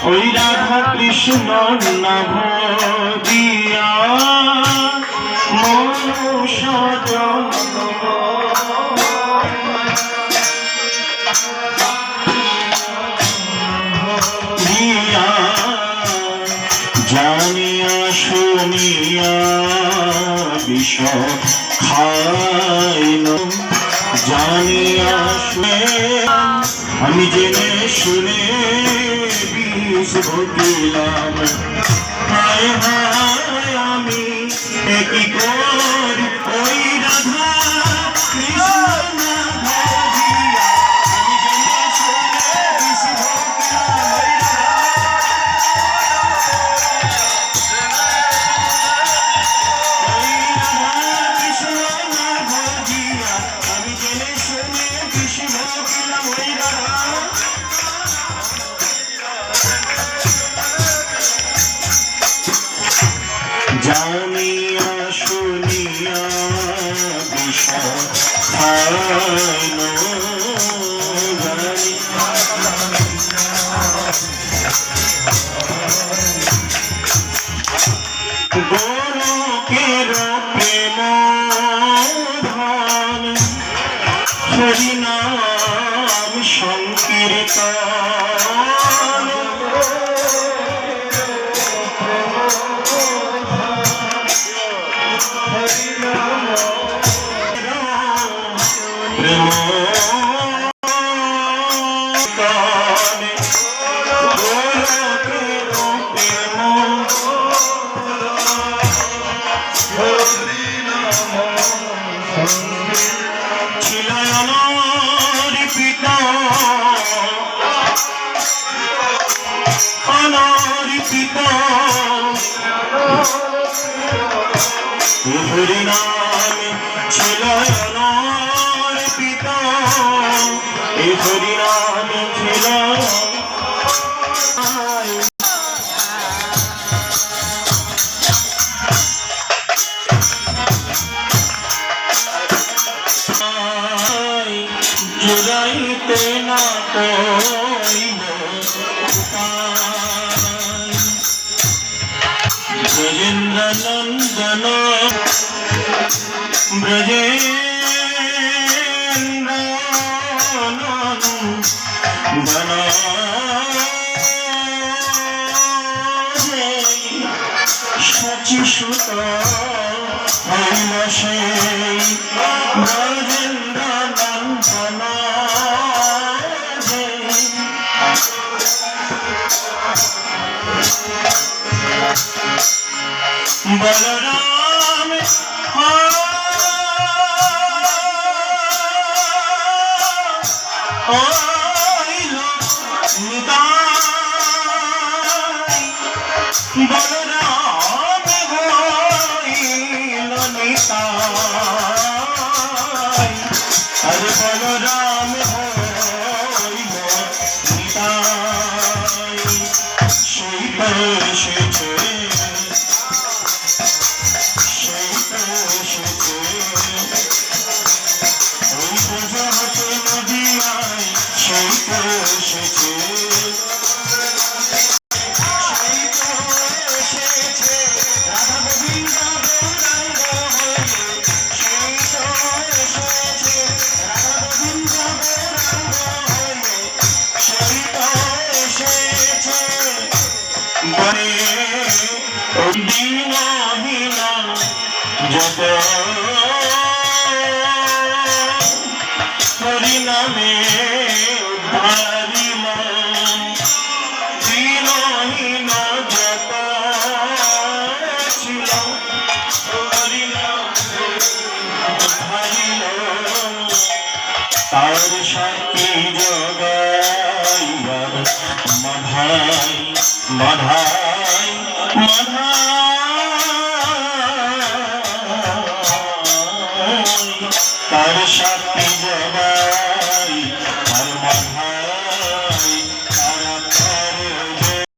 ওই রাধা কৃষ্ণ নাম দিয়া মনুষ্য জানিয়া শুনিয়া বিষ খাইল জানিয়া শুনে আমি জেনে শুনে বিষ ভুগিলাম হায় হায় আমি কি করি ওই রাধা কৃষ্ণ জানিয়া শুনিয়া বিষ খাইল গোলকের প্রেম ধন হরিনাম সংকীর্তন হরিনাম ছিল অনর্পিত এই হরিনাম ছিল জুড়াইতে না কইব ব্রজেন্দ্র নন্দন ব্রজেন্দ্র নন্দন শচীসুত হইল সেই ব্রজেন্দ্র নন্দন বলরাম হইল নিতাই বলরাম হইল নিতাই আরে বলরাম হইল নিতাই সেই এসেছে যত হরিনামে উদ্ধারিল দিনহীন যত ছিল হরিনামে উদ্ধারিল তার সাক্ষী জগৎ